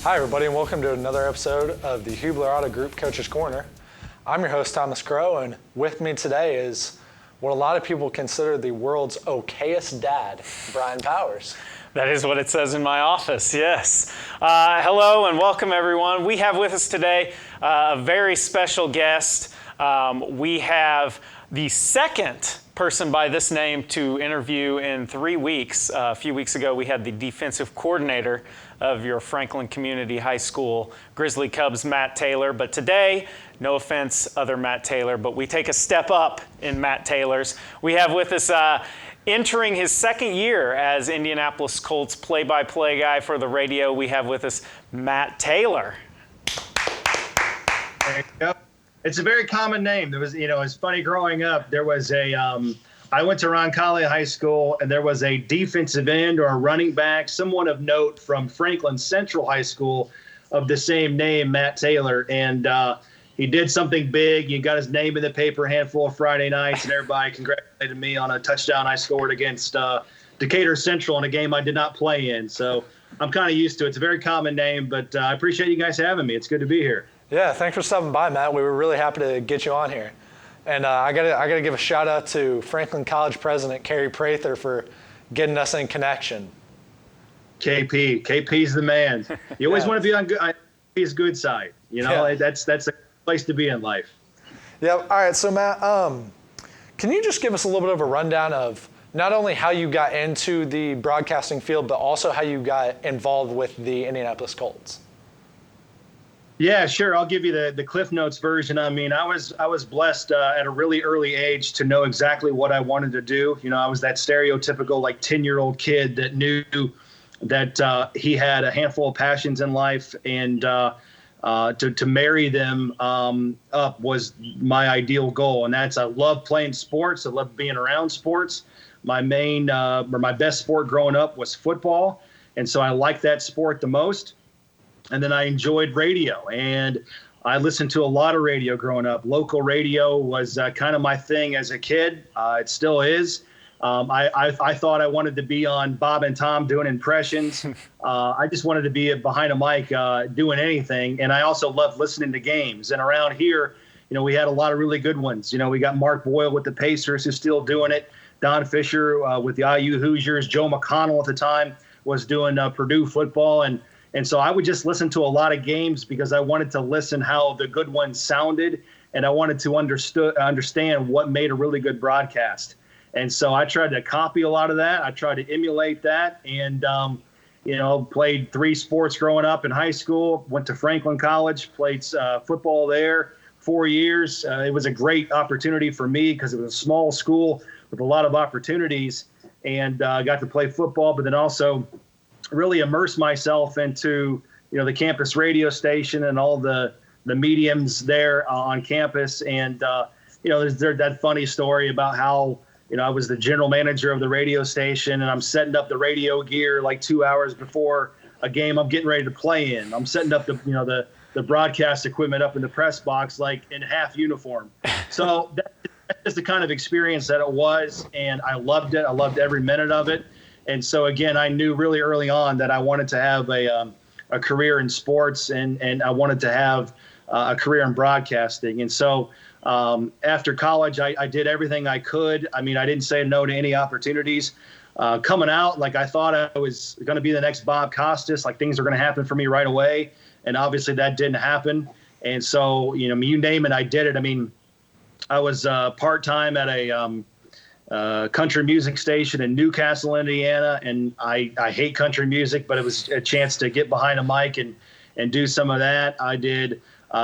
Hi, everybody, and welcome to another episode of the Hubler Auto Group Coach's Corner. I'm your host, Thomas Crow, and with me today is what a lot of people consider the world's okayest dad, Brian Powers. That is what it says in my office, yes. Hello and welcome, everyone. We have with us today a very special guest. We have the second person by this name to interview in 3 weeks. A few weeks ago, we had the defensive coordinator of your Franklin Community High School Grizzly Cubs, Matt Taylor. But today, no offense, other Matt Taylor, but we take a step up in Matt Taylor's. We have with us entering his second year as Indianapolis Colts play-by-play guy for the radio. We have with us Matt Taylor. There you go. It's a very common name. There was, it's funny growing up. There was I went to Roncalli High School, and there was a defensive end or a running back, someone of note from Franklin Central High School of the same name, Matt Taylor. And he did something big. He got his name in the paper a handful of Friday nights, and everybody congratulated me on a touchdown I scored against Decatur Central in a game I did not play in. So I'm kind of used to it. It's a very common name, but I appreciate you guys having me. It's good to be here. Yeah, thanks for stopping by, Matt. We were really happy to get you on here. And I gotta give a shout out to Franklin College President Kerry Prather for getting us in connection. KP's the man. You always want to be on his good side. That's a place to be in life. Yeah. All right. So Matt, can you just give us a little bit of a rundown of not only how you got into the broadcasting field, but also how you got involved with the Indianapolis Colts? Yeah, sure. I'll give you the Cliff Notes version. I mean, I was blessed at a really early age to know exactly what I wanted to do. I was that stereotypical 10-year-old kid that knew that he had a handful of passions in life, and to marry them up was my ideal goal. And that's, I love playing sports. I love being around sports. My best sport growing up was football, and so I liked that sport the most. And then I enjoyed radio, and I listened to a lot of radio growing up. Local radio was kind of my thing as a kid. It still is. I thought I wanted to be on Bob and Tom doing impressions. I just wanted to be behind a mic doing anything. And I also loved listening to games. And around here, we had a lot of really good ones. We got Mark Boyle with the Pacers, who's still doing it. Don Fisher with the IU Hoosiers. Joe McConnell at the time was doing Purdue football. And so I would just listen to a lot of games because I wanted to listen how the good ones sounded, and I wanted to understand what made a really good broadcast. And so I tried to copy a lot of that. I tried to emulate that, and played 3 sports growing up in high school. Went to Franklin College, played football there 4 years. It was a great opportunity for me because it was a small school with a lot of opportunities, and I got to play football, but then also really immerse myself into the campus radio station and all the mediums there on campus. And there's that funny story about how I was the general manager of the radio station, and I'm setting up the radio gear 2 hours before a game I'm getting ready to play in. I'm setting up the broadcast equipment up in the press box in half uniform. So that's just the kind of experience that it was, and I loved it. I loved every minute of it. And so, again, I knew really early on that I wanted to have a career in sports, and I wanted to have a career in broadcasting. And so after college, I did everything I could. I mean, I didn't say no to any opportunities. Coming out, I thought I was going to be the next Bob Costas, things are going to happen for me right away. And obviously that didn't happen. And so, you name it, I did it. I mean, I was part-time at a country music station in Newcastle, Indiana, and I hate country music, but it was a chance to get behind a mic and do some of that. I did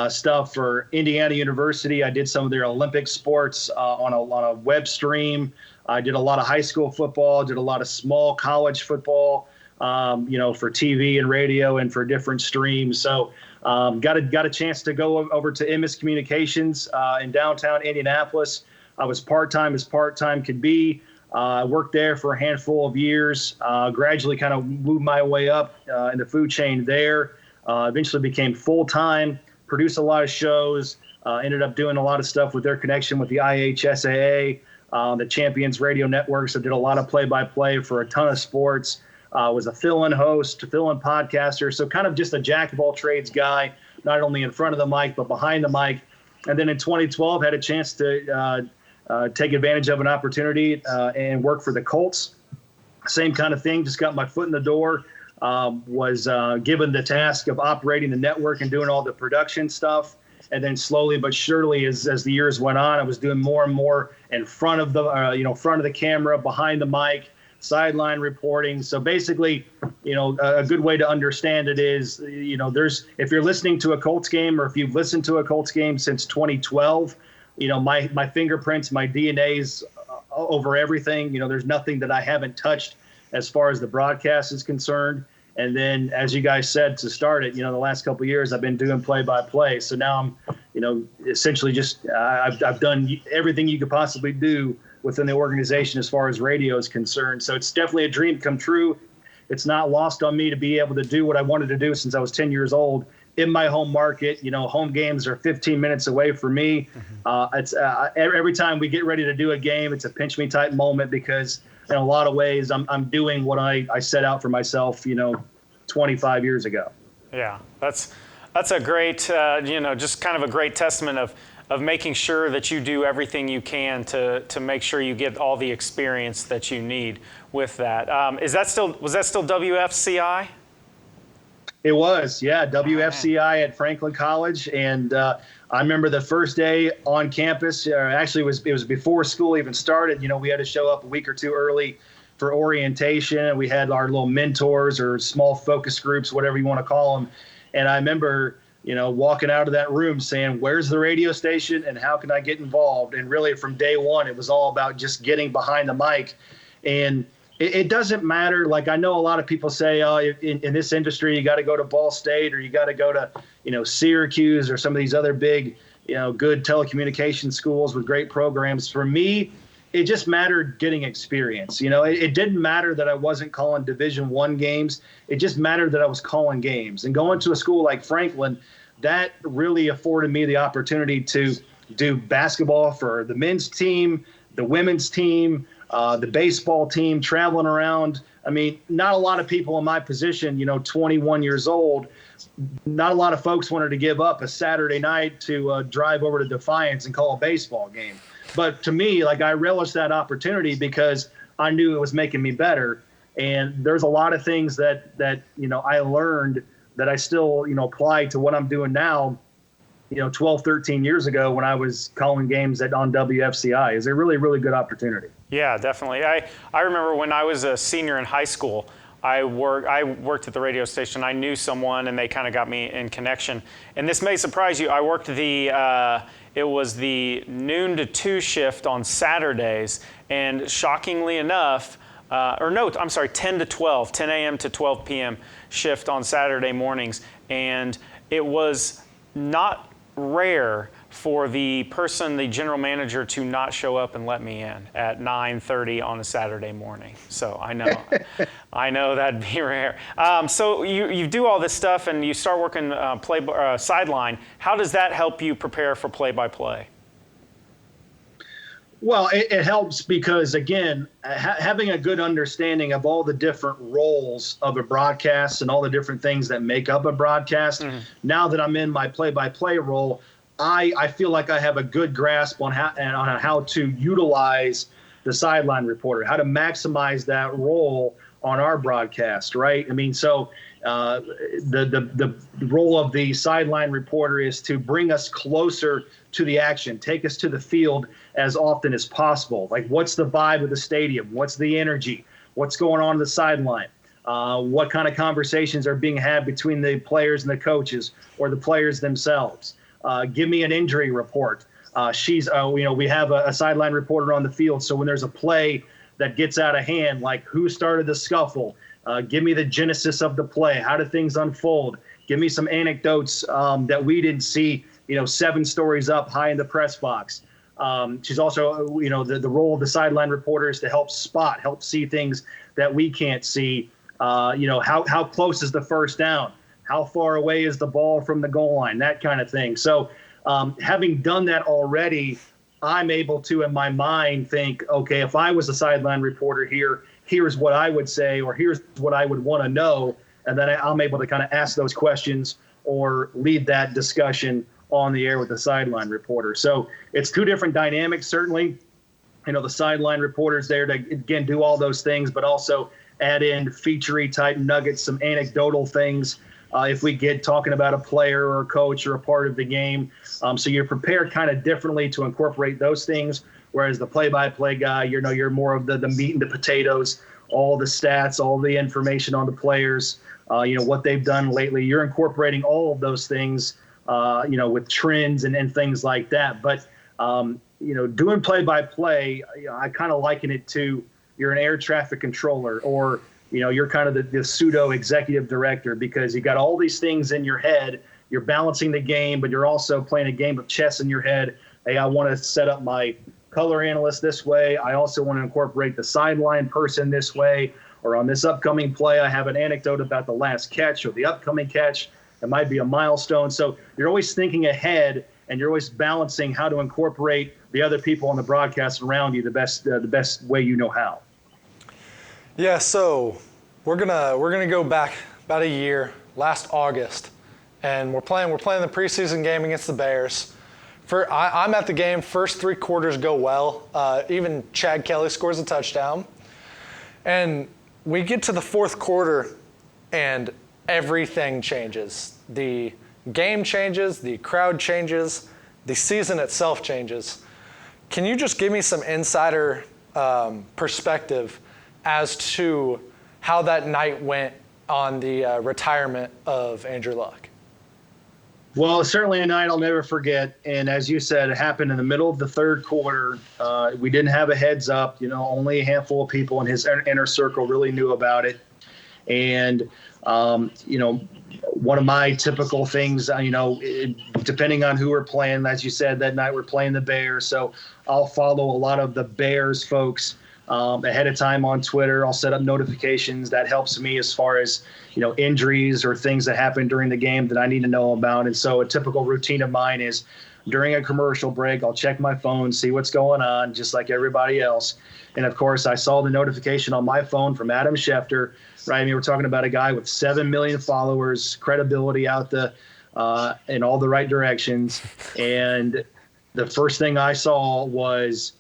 stuff for Indiana University. I did some of their Olympic sports on a web stream. I did a lot of high school football, did a lot of small college football, for TV and radio and for different streams. So got a chance to go over to MS Communications in downtown Indianapolis. I was part-time as part-time could be. I worked there for a handful of years, gradually kind of moved my way up in the food chain there, eventually became full-time, produced a lot of shows, ended up doing a lot of stuff with their connection with the IHSAA, the Champions Radio Network. So did a lot of play-by-play for a ton of sports. was a fill-in host, fill-in podcaster. So kind of just a jack of all trades guy, not only in front of the mic, but behind the mic. And then in 2012, had a chance to take advantage of an opportunity and work for the Colts. Same kind of thing, just got my foot in the door, was given the task of operating the network and doing all the production stuff. And then slowly but surely, as the years went on, I was doing more and more in front of the front of the camera, behind the mic, sideline reporting. So basically, a good way to understand it is, if you're listening to a Colts game, or if you've listened to a Colts game since 2012, my fingerprints, my DNA's over everything. There's nothing that I haven't touched as far as the broadcast is concerned. And then, as you guys said to start it, the last couple of years I've been doing play-by-play. So now I'm, essentially just I've done everything you could possibly do within the organization as far as radio is concerned. So it's definitely a dream come true. It's not lost on me to be able to do what I wanted to do since I was 10 years old in my home market. Home games are 15 minutes away from me. It's every time we get ready to do a game, it's a pinch me type moment, because in a lot of ways I'm doing what I set out for myself, 25 years ago. Yeah, that's a great, just kind of a great testament of making sure that you do everything you can to make sure you get all the experience that you need with that. Was that still WFCI? It was, yeah, WFCI at Franklin College. And I remember the first day on campus, actually it was before school even started. We had to show up a week or two early for orientation. We had our little mentors or small focus groups, whatever you want to call them. And I remember, walking out of that room saying, where's the radio station and how can I get involved? And really from day one, it was all about just getting behind the mic. And it doesn't matter. Like, I know a lot of people say, oh, in this industry, you got to go to Ball State, or you got to go to, Syracuse, or some of these other big, good telecommunication schools with great programs. For me, it just mattered getting experience. It didn't matter that I wasn't calling Division I games. It just mattered that I was calling games. And going to a school like Franklin, that really afforded me the opportunity to do basketball for the men's team, the women's team, the baseball team, traveling around. I mean, not a lot of people in my position, 21 years old, not a lot of folks wanted to give up a Saturday night to drive over to Defiance and call a baseball game. But to me, I relished that opportunity because I knew it was making me better. And there's a lot of things that I learned that I still, apply to what I'm doing now, 12, 13 years ago when I was calling games on WFCI. Is a really, really good opportunity. Yeah, definitely. I remember when I was a senior in high school, I worked at the radio station. I knew someone, and they kind of got me in connection. And this may surprise you. I worked it was the noon to 2 shift on Saturdays, and shockingly enough, 10 to 12, 10 a.m. to 12 p.m. shift on Saturday mornings. And it was not rare for the general manager, to not show up and let me in at 9:30 on a Saturday morning. So I know that'd be rare. So you do all this stuff and you start working sideline. How does that help you prepare for play-by-play? Well, it helps because, again, having a good understanding of all the different roles of a broadcast and all the different things that make up a broadcast. Mm-hmm. Now that I'm in my play-by-play role, I feel like I have a good grasp on how to utilize the sideline reporter, how to maximize that role on our broadcast, right? I mean, so the role of the sideline reporter is to bring us closer to the action, take us to the field as often as possible. Like, what's the vibe of the stadium? What's the energy? What's going on the sideline? What kind of conversations are being had between the players and the coaches or the players themselves? Give me an injury report. We have a sideline reporter on the field. So when there's a play that gets out of hand, like who started the scuffle, give me the genesis of the play. How did things unfold? Give me some anecdotes that we didn't see, 7 stories up high in the press box. She's also, the role of the sideline reporter is to help see things that we can't see. How close is the first down? How far away is the ball from the goal line? That kind of thing. So having done that already, I'm able to, in my mind, think, okay, if I was a sideline reporter here, here's what I would say, or here's what I would want to know. And then I'm able to kind of ask those questions or lead that discussion on the air with the sideline reporter. So it's two different dynamics, certainly. The sideline reporter's there to, again, do all those things, but also add in featurey type nuggets, some anecdotal things. If we get talking about a player or a coach or a part of the game. So you're prepared kind of differently to incorporate those things. Whereas the play-by-play guy, you're more of the meat and the potatoes, all the stats, all the information on the players, what they've done lately. You're incorporating all of those things, with trends and things like that. But, doing play-by-play, I kind of liken it to you're an air traffic controller, or you're kind of the pseudo executive director, because you got all these things in your head. You're balancing the game, but you're also playing a game of chess in your head. Hey, I want to set up my color analyst this way. I also want to incorporate the sideline person this way, or on this upcoming play, I have an anecdote about the last catch or the upcoming catch. It might be a milestone. So you're always thinking ahead, and you're always balancing how to incorporate the other people on the broadcast around you the best way you know how. Yeah, so we're gonna go back about a year, last August, and we're playing the preseason game against the Bears. I'm at the game. First 3 quarters go well. Even Chad Kelly scores a touchdown, and we get to the 4th quarter, and everything changes. The game changes, the crowd changes, the season itself changes. Can you just give me some insider perspective as to how that night went on the retirement of Andrew Luck? Well, it's certainly a night I'll never forget. And as you said, it happened in the middle of the 3rd quarter. We didn't have a heads up. Only a handful of people in his inner circle really knew about it. And, one of my typical things, depending on who we're playing, as you said, that night we're playing the Bears. So I'll follow a lot of the Bears folks ahead of time on Twitter. I'll set up notifications. That helps me as far as, injuries or things that happen during the game that I need to know about. And so a typical routine of mine is during a commercial break, I'll check my phone, see what's going on, just like everybody else. And of course, I saw the notification on my phone from Adam Schefter, right? I mean, we're talking about a guy with 7 million followers, credibility out in all the right directions. And the first thing I saw was,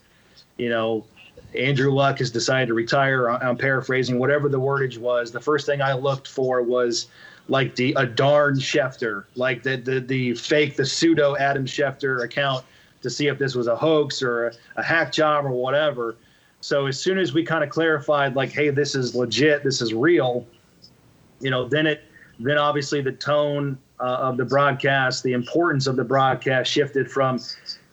Andrew Luck has decided to retire. I'm paraphrasing, whatever the wordage was. The first thing I looked for was like a darn Schefter, like the fake, the pseudo Adam Schefter account, to see if this was a hoax or a hack job or whatever. So as soon as we kind of clarified, like, hey, this is legit, this is real, then obviously the tone of the broadcast, the importance of the broadcast shifted from,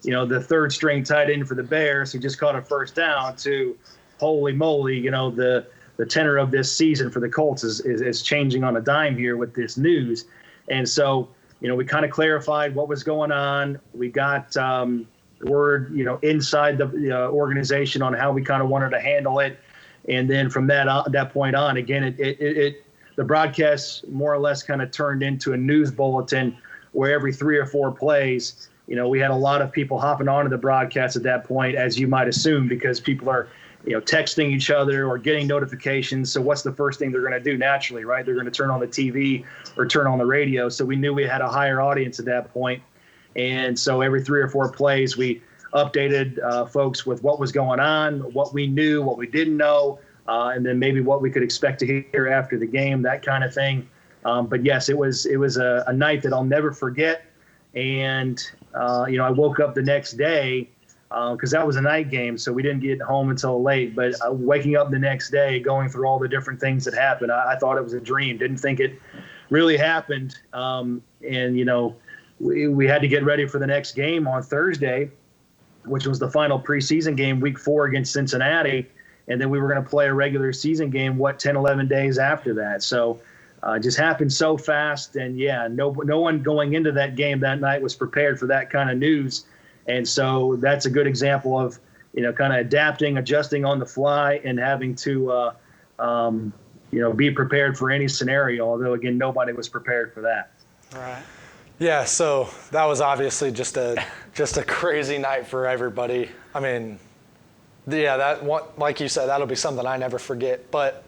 the 3rd string tight end for the Bears who just caught a first down to, holy moly, the tenor of this season for the Colts is changing on a dime here with this news. And so, we kind of clarified what was going on. We got word, inside the organization on how we kind of wanted to handle it. And then from that point on, again, the broadcast more or less kind of turned into a news bulletin where every 3 or 4 plays, we had a lot of people hopping onto the broadcast at that point, as you might assume, because people are, texting each other or getting notifications. So what's the first thing they're going to do naturally, right? They're going to turn on the TV or turn on the radio. So we knew we had a higher audience at that point. And so every 3 or 4 plays, we updated folks with what was going on, what we knew, what we didn't know, and then maybe what we could expect to hear after the game, that kind of thing. But yes, it was a night that I'll never forget. And, I woke up the next day because that was a night game, so we didn't get home until late. But waking up the next day, going through all the different things that happened, I thought it was a dream. Didn't think it really happened. We had to get ready for the next game on Thursday, which was the final preseason game, week 4 against Cincinnati. And then we were going to play a regular season game, 10, 11 days after that. So it just happened so fast. And, no one going into that game that night was prepared for that kind of news. And so that's a good example of, kind of adapting, adjusting on the fly, and having to, be prepared for any scenario. Although, again, nobody was prepared for that. Right. Yeah, so that was obviously just a crazy night for everybody. I mean, Yeah, that one, like you said, that'll be something I never forget. But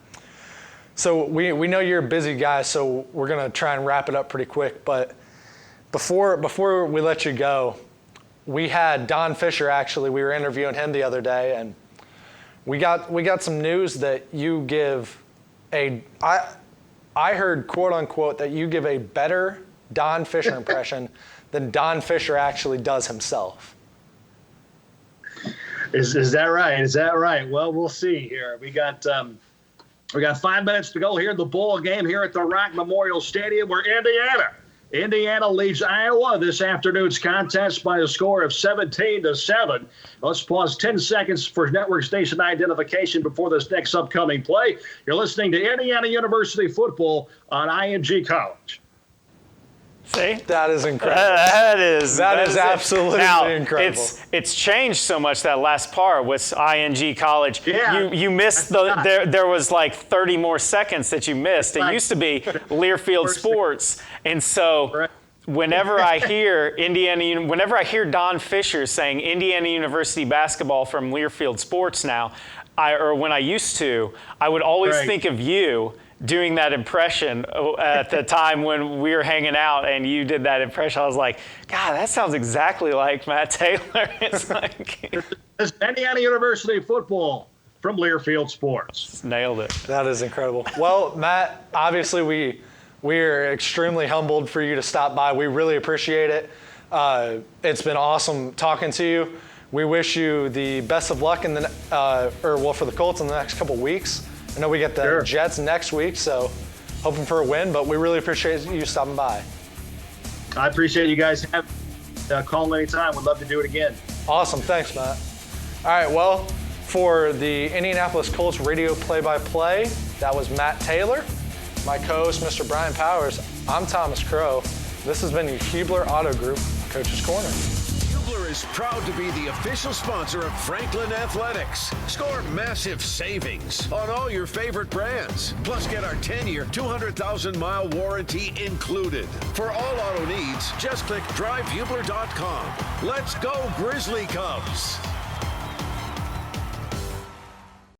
so we know you're a busy guy, so we're gonna try and wrap it up pretty quick. But before we let you go, we had Don Fisher, actually. We were interviewing him the other day, and we got some news that you give I heard, quote unquote, that you give a better Don Fisher impression than Don Fisher actually does himself. Is that right? Is that right? Well, we'll see here. We got 5 minutes to go here in the bowl game here at the Rock Memorial Stadium, where Indiana leads Iowa this afternoon's contest by a score of 17-7. Let's pause 10 seconds for network station identification before this next upcoming play. You're listening to Indiana University football on ING College. See? That is incredible. That is absolutely now, incredible. It's changed so much, that last part with ING College. Yeah. You missed there was like 30 more seconds that you missed. It used to be Learfield Sports. And so whenever I hear Don Fisher saying Indiana University basketball from Learfield Sports now, I would always think of you doing that impression at the time when we were hanging out and you did that impression. I was like, God, that sounds exactly like Matt Taylor. It's like It's Indiana University football from Learfield Sports. Nailed it. That is incredible. Well, Matt, obviously we are extremely humbled for you to stop by. We really appreciate it. It's been awesome talking to you. We wish you the best of luck for the Colts in the next couple weeks. I know we get the Jets next week, so hoping for a win, but we really appreciate you stopping by. I appreciate you guys having call anytime. We'd love to do it again. Awesome. Thanks, Matt. All right, well, for the Indianapolis Colts radio play-by-play, that was Matt Taylor. My co-host, Mr. Brian Powers. I'm Thomas Crow. This has been the Hubler Auto Group Coach's Corner. Hubler is proud to be the official sponsor of Franklin Athletics. Score massive savings on all your favorite brands. Plus, get our 10-year, 200,000-mile warranty included. For all auto needs, just click drivehubler.com. Let's go, Grizzly Cubs!